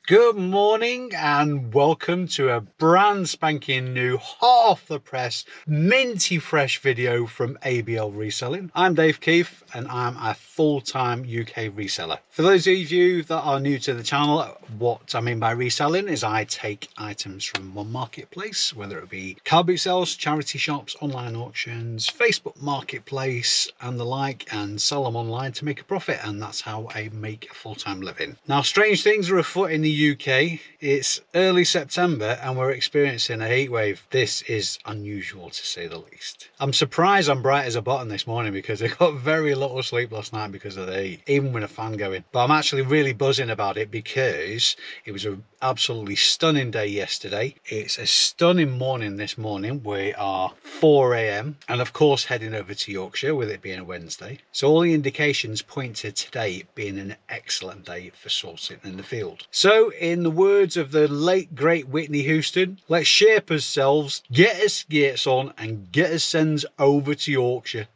Good morning and welcome to a brand spanking new, hot off the press, minty fresh video from ABL Reselling. I'm Dave Keeffe and I'm a full-time UK reseller. For those of you that are new to the channel, what I mean by reselling is I take items from one marketplace, whether it be car boot sales, charity shops, online auctions, Facebook marketplace and the like, and sell them online to make a profit, and that's how I make a full-time living. Now, strange things are afoot in the UK. It's early September and we're experiencing a heat wave. This is unusual to say the least. I'm surprised I'm bright as a button this morning because I got very little sleep last night because of the heat, even with a fan going. But I'm actually really buzzing about it because it was an absolutely stunning day yesterday. It's a stunning morning this morning. We are 4 a.m. and of course heading over to Yorkshire with it being a Wednesday. So all the indications point to today being an excellent day for sourcing in the field. So in the words of the late great Whitney Houston, let's shape ourselves, get our skates on and get our sends over to Yorkshire.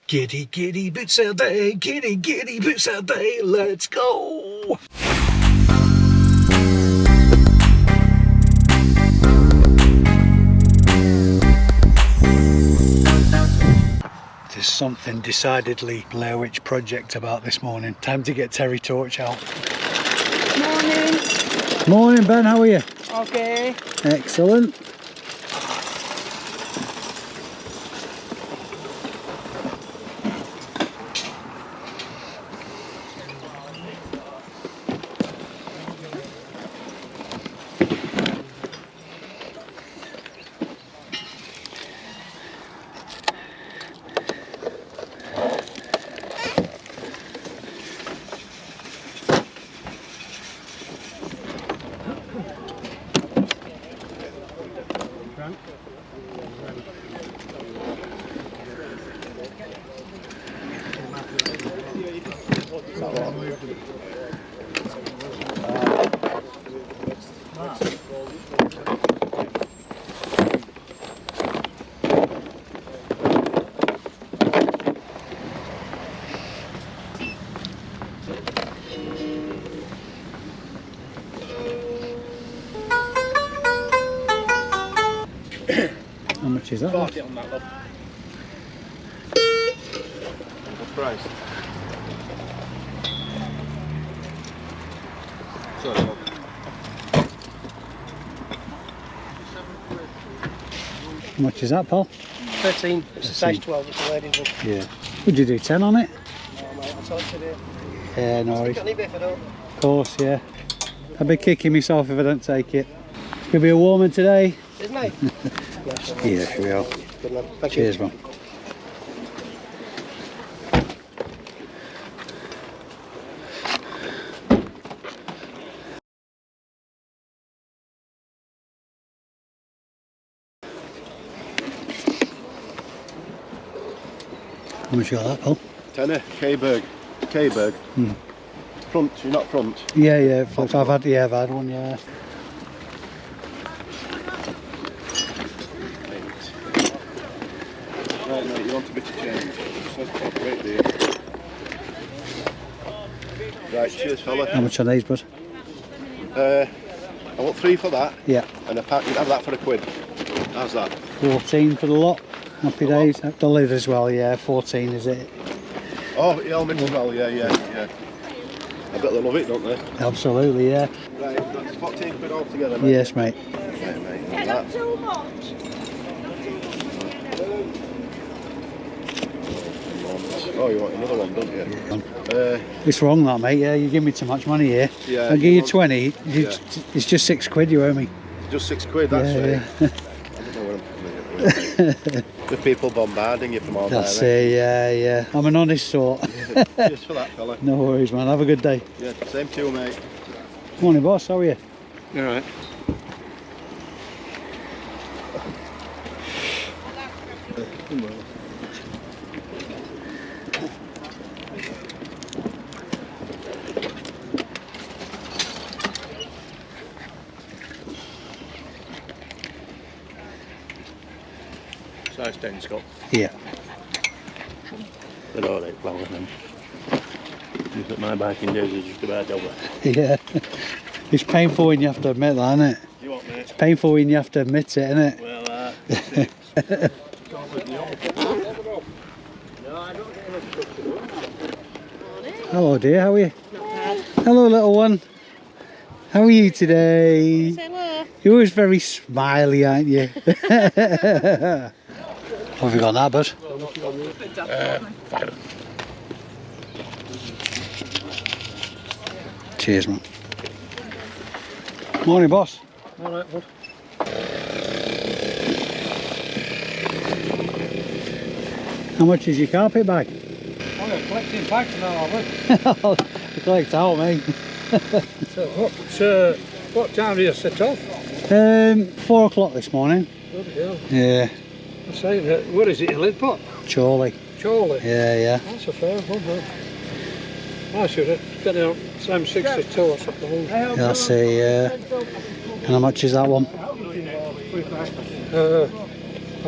Giddy giddy boot sale day, giddy giddy boot sale day, let's go. There's something decidedly Blair Witch Project about this morning. Time to get Terry Torch out. Morning. Morning Ben, how are you? Okay. Excellent. How much is that? 40 on that, love. What price? Sorry, love. How much is that, Paul? 13. It's a size 12. It's a ladies' one. Yeah. Would you do 10 on it? Oh, mate, I'll talk today. Yeah, no worries. Got any beef, I don't. Of course, yeah. I'd be kicking myself if I don't take it. It's going to be a warmer today. Is mate? Yeah, here we are. Good man. Thank Cheers, you. man. How much you got that, Paul? Tenner, K-Berg. K-Berg. Front, you're not front. Yeah, yeah. I've had one, yeah. Right, mate, you want a bit of change. Wait, do you? Right, cheers, fella. How much are these, bud? I want 3 for that. Yeah. And a pack, you'd have that for £1. How's that? 14 for the lot. Happy days. The lid as well, yeah. 14 is it? Oh, helmet as well, yeah. I bet they love it, don't they? Absolutely, yeah. Right, that's £14 altogether, mate. Yes, mate. Right, mate, and that. Too much. Oh, you want another one, don't you? It's wrong that, mate. Yeah, you give me too much money here. Yeah. I'll give you 20. It's just £6 you owe me. Just £6, that's it. Yeah. I don't know where I'm coming in. With people bombarding you from all That's directions. it, yeah. I'm an honest sort. Just for that, fella. No worries, man. Have a good day. Yeah, same to you, mate. Morning, boss. How are you? All right. Size 10, Scott. Yeah. They're all right, flower then. You think my biking days are just about over? Yeah. It's painful when you have to admit that, isn't it? You what, mate? It's painful when you have to admit it, isn't it? Well, Hello dear, how are you? Hello little one. How are you today? Hello. You're always very smiley, aren't you? What have you got now, bud? Cheers, man. Morning, boss. Alright, bud. How much is your carpet bag? I'm collecting bags now, bud. The collect out, mate. So, what time do you set off? 4 o'clock this morning. Good hell. Yeah, I'm saying, where is it, your lid pot? Charlie. Charlie. Yeah. That's a fair one, man. I should have got out same 62 or something. That's a. And how much is that one? I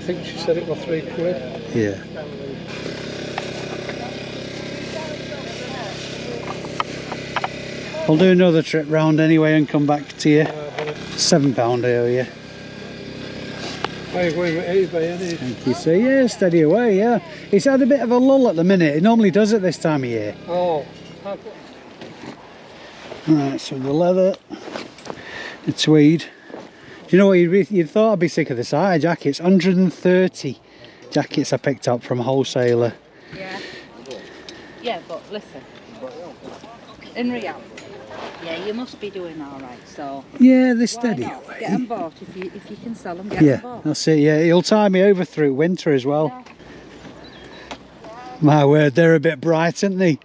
think she said it was £3. Yeah. I'll do another trip round anyway and come back to you. £7 I owe you. How you going with eBay, isn't it? Thank you, sir. Yeah, steady away, yeah. It's had a bit of a lull at the minute. It normally does at this time of year. Oh. Right, so the leather, the tweed. Do you know what, you'd thought I'd be sick of the side jackets. 130 jackets I picked up from a wholesaler. Yeah. Yeah, but listen. In reality, yeah, you must be doing all right. So Yeah, they're why steady not? away. Get them bought if you can sell them. Get them Yeah, bought. that's it, yeah. It'll tie me over through winter as well. Yeah. My word, they're a bit bright, aren't they?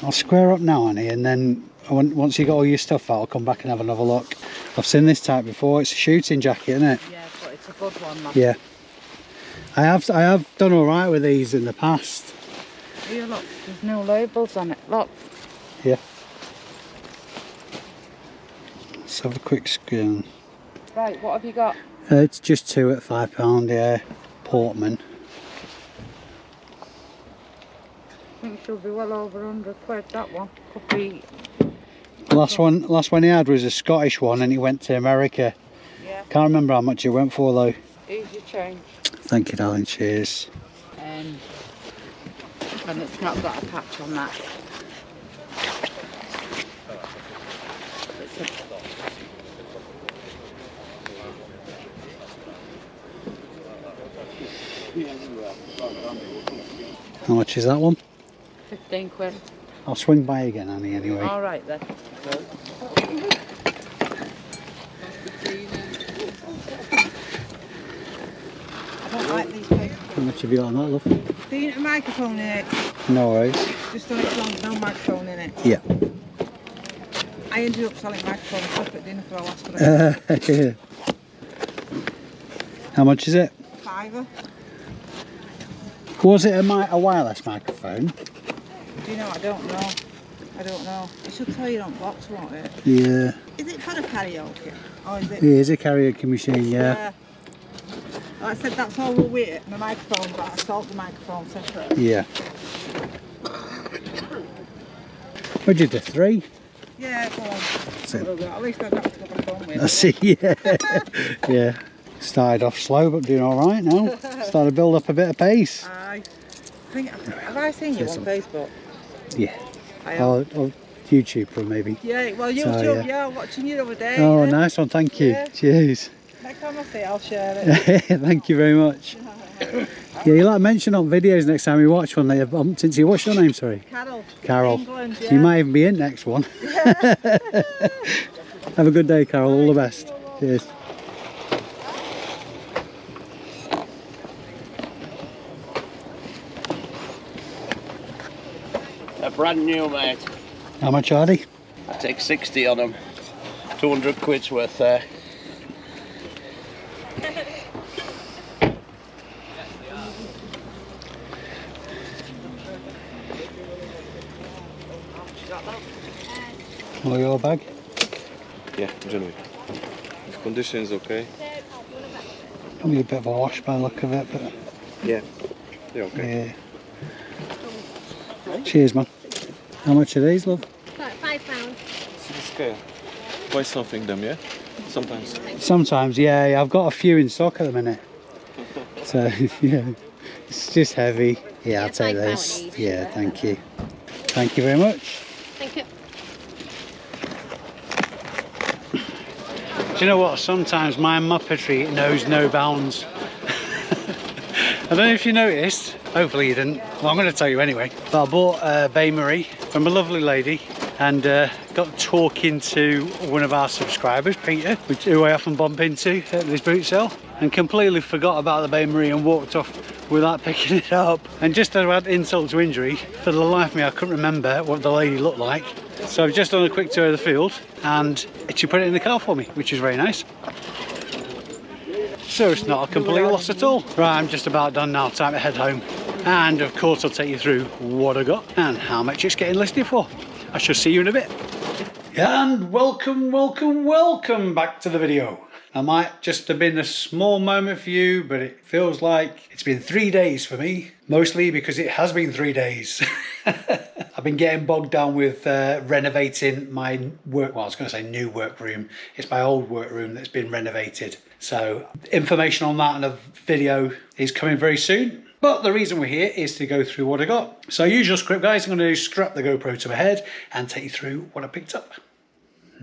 I'll square up now, Annie, and then once you got all your stuff out, I'll come back and have another look. I've seen this type before. It's a shooting jacket, isn't it? Yeah, but it's a good one, man. Yeah. I have done all right with these in the past. Here, look, there's no labels on it. Look. Yeah. Let's have a quick scan. Right, what have you got? It's just 2 at £5, yeah. Portman. I think she'll be well over 100 quid, that one. Could be. Last one he had was a Scottish one, and he went to America. Yeah. Can't remember how much it went for though. Here's your change. Thank you, darling. Cheers. And it's not got a patch on that. It's How much is that one? 15 quid. I'll swing by again, Annie, anyway. All right then. I don't like these papers. How much have you got on that, love? Do you need a microphone in it? No worries. Just on its own, no microphone in it. Yeah. I ended up selling microphones stuff at dinner for the last one. How much is it? Fiver. Was it a wireless microphone? Do you know? I don't know. I don't know. It should tell you on box, won't it? Yeah. Is it for the karaoke? Or is it? It is a karaoke machine, yeah. Like I said, that's all we'll wait, my microphone, but I sold the microphone separate. Yeah. What'd you do, 3? Yeah, go on. That's it. At least I've got to go back home with. I see, yeah. Yeah. Started off slow, but doing all right now. Started to build up a bit of pace. I think, have I seen you on Facebook? Yeah. I have. Oh, YouTube for maybe. Yeah, well, So, YouTube, yeah. yeah, watching you the other day. Oh, yeah. nice one, thank you. Yeah. Cheers. Next time I see it, I'll share it. Thank you very much. Yeah, you like mention on videos next time you watch one that you've bumped into. What's your name, sorry? Carol. Carol. England, You might even be in next one. Have a good day, Carol. All the best. Cheers. They're brand new, mate. How much are they? I take 60 on them. 200 quid's worth there. Oh, your bag? Yeah, genuine. If condition is okay. Probably a bit of a wash by the look of it, but Yeah. Yeah, okay. yeah. Cheers, man. How much are these, love? About £5. See the scale. Buy something them, yeah? Sometimes. Sometimes, yeah, I've got a few in stock at the minute. So, yeah, it's just heavy. Yeah, I'll take this. each, Yeah, thank you. Thank you very much. Thank you. Do you know what? Sometimes my Muppetry knows no bounds. I don't know if you noticed. Hopefully you didn't. Well, I'm going to tell you anyway. But I bought a Bay Marie from a lovely lady and got talking to one of our subscribers, Peter, who I often bump into at this boot sale, and completely forgot about the Bay Marie and walked off without picking it up. And just to add insult to injury, for the life of me, I couldn't remember what the lady looked like. So I've just done a quick tour of the field and she put it in the car for me, which is very nice. So it's not a complete loss at all. Right, I'm just about done now, time to head home. And of course I'll take you through what I got and how much it's getting listed for. I shall see you in a bit. And welcome back to the video. I might just have been a small moment for you, but it feels like it's been 3 days for me. Mostly because it has been 3 days. I've been getting bogged down with renovating my work, well I was going to say new workroom. It's my old workroom that's been renovated. So information on that and a video is coming very soon. But the reason we're here is to go through what I got. So usual script guys, I'm going to strap the GoPro to my head and take you through what I picked up.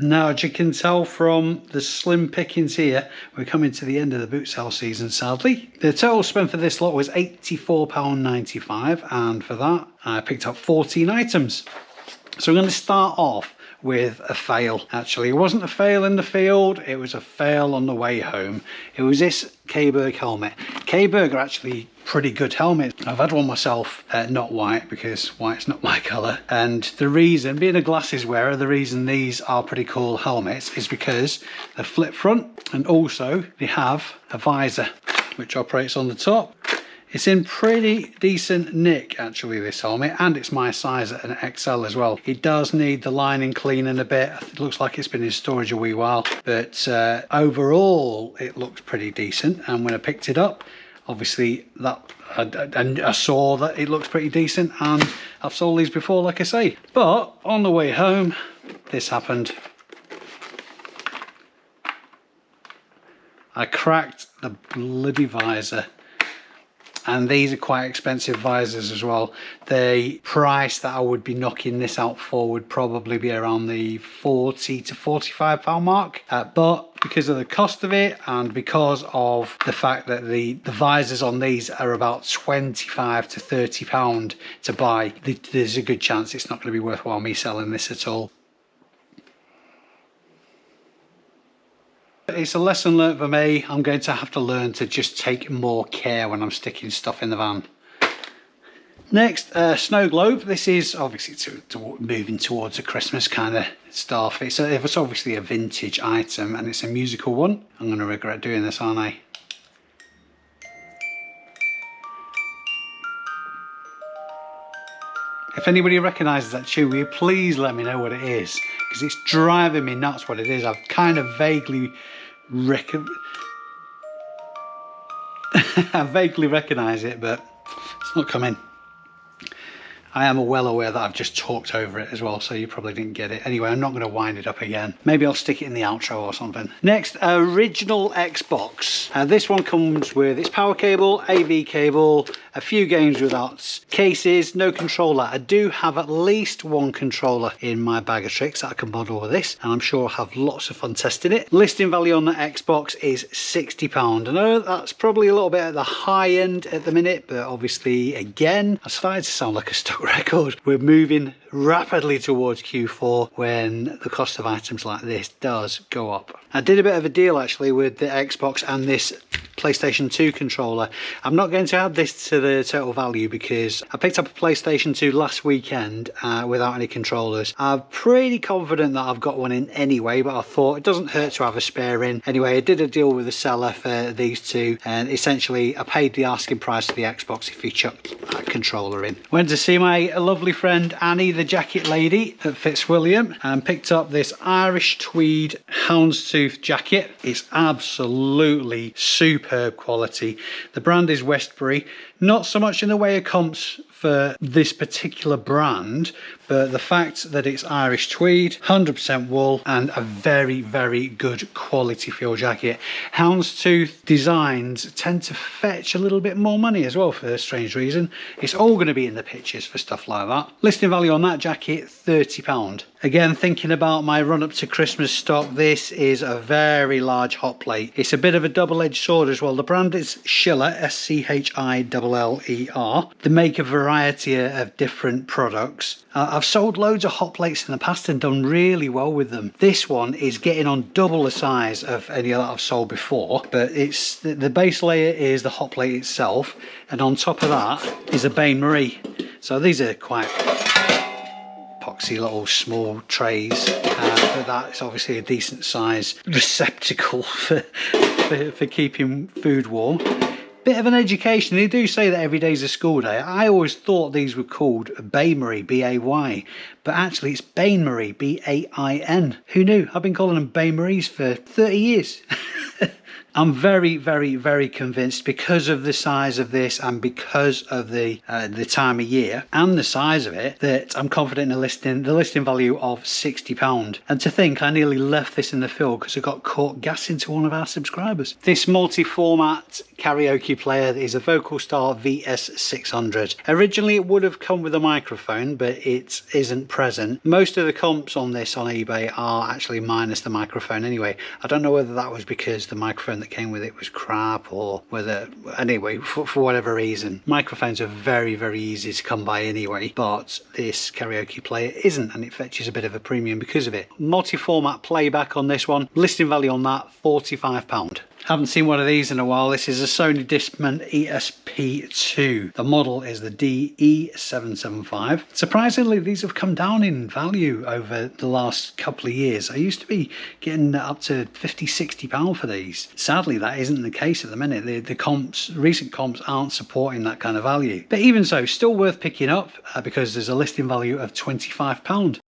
Now, as you can tell from the slim pickings here, we're coming to the end of the boot sale season, sadly. The total spend for this lot was £84.95, and for that, I picked up 14 items. So I'm going to start off with a fail. Actually, it wasn't a fail in the field, it was a fail on the way home. It was this K-Berg helmet. K-Berg are actually pretty good helmets. I've had one myself, not white, because white's not my colour. And the reason, being a glasses wearer, the reason these are pretty cool helmets is because they're flip front, and also they have a visor which operates on the top. It's in pretty decent nick actually, this helmet, and it's my size at an XL as well. It does need the lining cleaning a bit. It looks like it's been in storage a wee while, but overall it looks pretty decent. And when I picked it up, obviously that I saw that it looks pretty decent, and I've sold these before, like I say. But on the way home, this happened. I cracked the bloody visor. And these are quite expensive visors as well. The price that I would be knocking this out for would probably be around the £40 to £45 mark. But because of the cost of it, and because of the fact that the visors on these are about £25 to £30 to buy, there's a good chance it's not going to be worthwhile me selling this at all. It's a lesson learnt for me. I'm going to have to learn to just take more care when I'm sticking stuff in the van. Next, snow globe. This is obviously moving towards a Christmas kind of stuff. It's obviously a vintage item, and it's a musical one. I'm going to regret doing this, aren't I? If anybody recognises that tune, will you please let me know what it is? Because it's driving me nuts what it is. I've kind of vaguely I vaguely recognise it, but it's not coming. I am well aware that I've just talked over it as well, so you probably didn't get it. Anyway, I'm not going to wind it up again. Maybe I'll stick it in the outro or something. Next, original Xbox. This one comes with its power cable, AV cable, a few games without cases, no controller. I do have at least one controller in my bag of tricks that I can model with this, and I'm sure I'll have lots of fun testing it. Listing value on the Xbox is £60. I know that's probably a little bit at the high end at the minute, but obviously, again, I started to sound like a stock record. We're moving rapidly towards Q4 when the cost of items like this does go up. I did a bit of a deal actually with the Xbox and this PlayStation 2 controller. I'm not going to add this to the total value because I picked up a PlayStation 2 last weekend without any controllers. I'm pretty confident that I've got one in anyway, but I thought it doesn't hurt to have a spare in. Anyway, I did a deal with the seller for these two, and essentially I paid the asking price for the Xbox if he chucked that controller in. Went to see my lovely friend Annie, the jacket lady at Fitzwilliam, and picked up this Irish tweed houndstooth jacket. It's absolutely superb quality. The brand is Westbury. Not so much in the way of comps for this particular brand, but the fact that it's Irish tweed, 100% wool, and a very, very good quality feel jacket. Houndstooth designs tend to fetch a little bit more money as well, for a strange reason. It's all going to be in the pictures for stuff like that. Listing value on that jacket, £30. Again, thinking about my run up to Christmas stock, this is a very large hot plate. It's a bit of a double-edged sword as well. The brand is Schiller, S-C-H-I-L-L-E-R. They make a variety of different products. I've sold loads of hot plates in the past and done really well with them. This one is getting on double the size of any that I've sold before, but it's the base layer is the hot plate itself, and on top of that is a Bain Marie. So these are quite epoxy little small trays, but that's obviously a decent size receptacle for keeping food warm. Bit of an education. They do say that every day's a school day. I always thought these were called Bain Marie, B-A-Y, but actually it's Bain Marie, B-A-I-N. Who knew? I've been calling them Bain Maries for 30 years. I'm very, very, very convinced, because of the size of this and because of the time of year and the size of it, that I'm confident in the listing value of £60. And to think I nearly left this in the field because I got caught gassing to one of our subscribers. This multi-format karaoke player is a Vocal Star VS600. Originally it would have come with a microphone, but it isn't present. Most of the comps on this on eBay are actually minus the microphone anyway. I don't know whether that was because the microphone that came with it was crap, or whether, anyway, for whatever reason. Microphones are very, very easy to come by anyway, but this karaoke player isn't, and it fetches a bit of a premium because of it. Multi-format playback on this one, listing value on that £45. Haven't seen one of these in a while. This is a Sony Discman ESP2. The model is the DE775. Surprisingly, these have come down in value over the last couple of years. I used to be getting up to £50, £60 for these. Sadly, that isn't the case at the minute. The recent comps aren't supporting that kind of value. But even so, still worth picking up because there's a listing value of £25.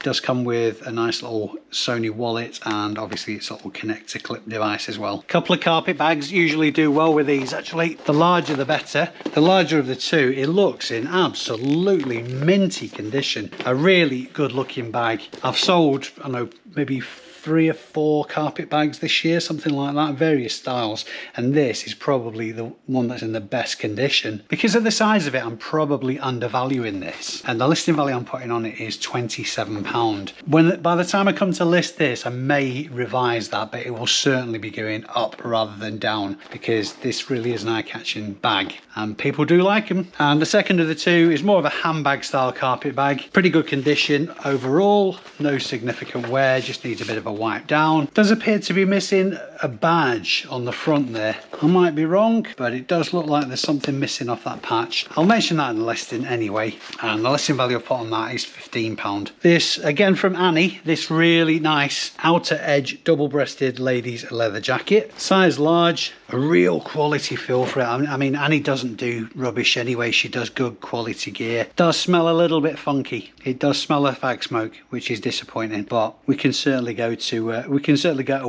Does come with a nice little Sony wallet, and obviously it's a little connector clip device as well. Couple of carpet bags usually do well with these actually. The larger the better. The larger of the two, it looks in absolutely minty condition. A really good looking bag. I've sold, I don't know, maybe 3 or 4 carpet bags this year, something like that, various styles, and this is probably the one that's in the best condition. Because of the size of it, I'm probably undervaluing this, and the listing value I'm putting on it is £27. By the time I come to list this, I may revise that, but it will certainly be going up rather than down, because this really is an eye-catching bag and people do like them. And the second of the two is more of a handbag style carpet bag. Pretty good condition overall, no significant wear, just needs a bit of a wipe down. Does appear to be missing a badge on the front there. I might be wrong, but it does look like there's something missing off that patch. I'll mention that in the listing anyway, and the listing value I've put on that is £15. This again from Annie, this really nice outer edge double-breasted ladies leather jacket, size large, a real quality feel for it. I mean, Annie doesn't do rubbish anyway, she does good quality gear. Does smell a little bit funky, it does smell of fag smoke, which is disappointing, but we can certainly go to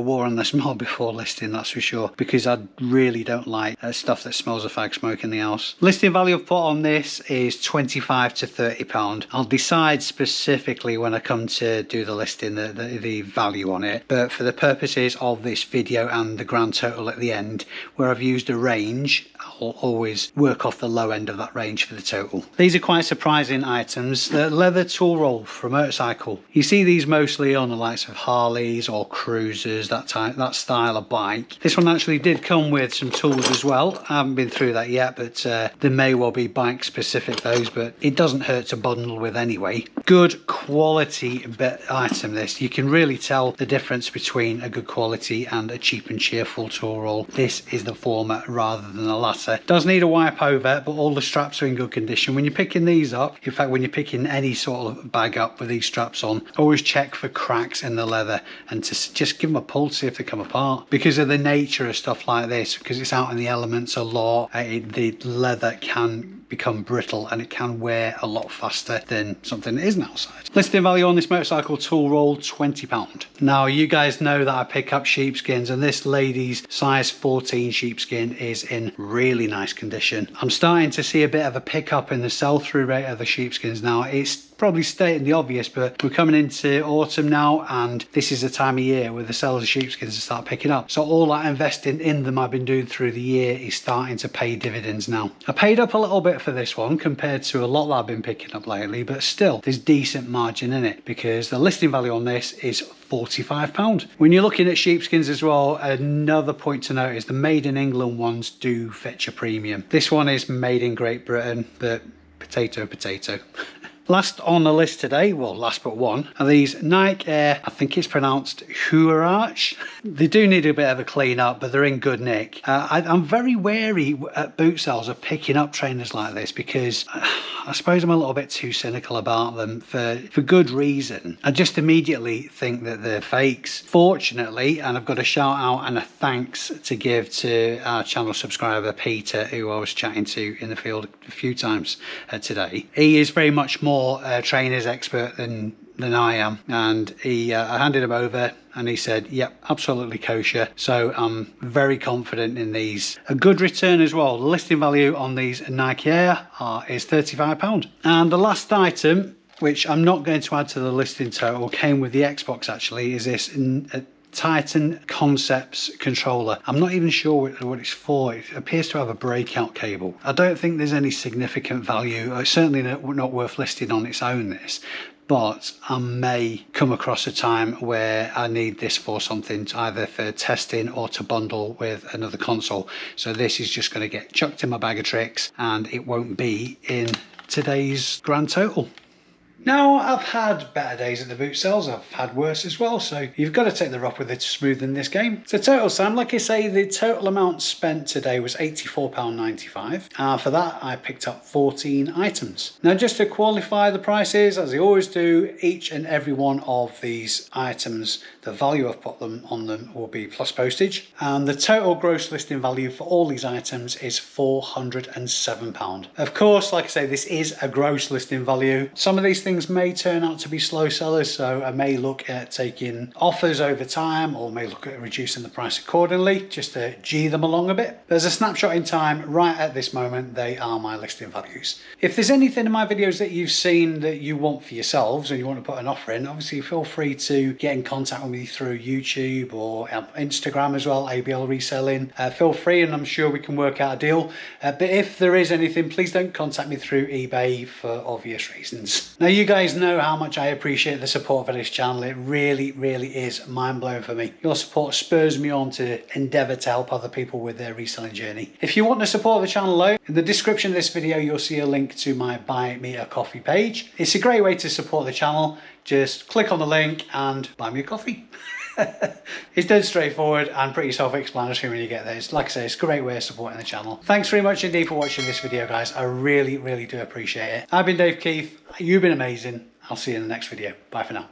war on the smell before listing, that's for sure, because I really don't like stuff that smells of fag smoke in the house. Listing value I've put on this is £25 to £30. I'll decide specifically when I come to do the listing the value on it, but for the purposes of this video and the grand total at the end, where I've used a range, I'll always work off the low end of that range for the total. These are quite surprising items. The leather tool roll for a motorcycle. You see these mostly on the likes of Harleys or Cruisers, that style of bike. This one actually did come with some tools as well. I haven't been through that yet, but there may well be bike specific those, but it doesn't hurt to bundle with anyway. Good quality item this. You can really tell the difference between a good quality and a cheap and cheerful tool roll. This is the former rather than the latter. Does need a wipe over, but all the straps are in good condition. When you're picking these up, in fact when you're picking any sort of bag up with these straps on, always check for cracks in the leather and to just give them a pull to see if they come apart, because of the nature of stuff like this, because it's out in the elements a lot. The leather can become brittle and it can wear a lot faster than something that isn't outside. Listing value on this motorcycle tool roll, £20. Now you guys know that I pick up sheepskins, and this lady's size 14 sheepskin is in really nice condition. I'm starting to see a bit of a pickup in the sell-through rate of the sheepskins now. It's probably stating the obvious, but we're coming into autumn now, and this is the time of year where the sales of sheepskins start picking up. So all that investing in them I've been doing through the year is starting to pay dividends now. I paid up a little bit for this one compared to a lot that I've been picking up lately, but still there's decent margin in it because the listing value on this is £45. When you're looking at sheepskins as well, another point to note is the made in England ones do fetch a premium. This one is made in Great Britain, but potato. Last on the list today, well, last but one, are these Nike Air, I think it's pronounced Huarache. They do need a bit of a clean up, but they're in good nick. I'm very wary at boot sales of picking up trainers like this because I suppose I'm a little bit too cynical about them for good reason. I just immediately think that they're fakes. Fortunately, and I've got a shout out and a thanks to give to our channel subscriber Peter, who I was chatting to in the field a few times today. He is very much more trainers expert than I am, and I handed him over and he said, yep, absolutely kosher. So I'm very confident in these. A good return as well. The listing value on these Nike Air is £35. And the last item, which I'm not going to add to the listing total, came with the Xbox actually, is this Titan Concepts controller. I'm not even sure what it's for. It appears to have a breakout cable. I don't think there's any significant value. It's certainly not worth listing on its own, this. But I may come across a time where I need this for something, either for testing or to bundle with another console. So this is just going to get chucked in my bag of tricks and it won't be in today's grand total. Now, I've had better days at the boot sales, I've had worse as well, so you've got to take the rough with the smooth in this game. So total, Sam, like I say, the total amount spent today was £84.95. For that, I picked up 14 items. Now, just to qualify the prices, as I always do, each and every one of these items, the value I've put them on them will be plus postage. And the total gross listing value for all these items is £407. Of course, like I say, this is a gross listing value. Some of these things may turn out to be slow sellers, so I may look at taking offers over time or may look at reducing the price accordingly just to G them along a bit. There's a snapshot in time right at this moment. They are my listing values. If there's anything in my videos that you've seen that you want for yourselves and you want to put an offer in, obviously feel free to get in contact with me through YouTube or Instagram as well, ABL Reselling. Feel free, and I'm sure we can work out a deal. But if there is anything, please don't contact me through eBay for obvious reasons. Now, you guys know how much I appreciate the support for this channel. It really is mind-blowing for me. Your support spurs me on to endeavour to help other people with their reselling journey. If you want to support the channel though, in the description of this video you'll see a link to my Buy Me a Coffee page. It's a great way to support the channel. Just click on the link and buy me a coffee. It's dead straightforward and pretty self-explanatory when you get there. It's, like I say, it's a great way of supporting the channel. Thanks very much indeed for watching this video, guys. I really do appreciate it. I've been Dave Keeffe. You've been amazing. I'll see you in the next video. Bye for now.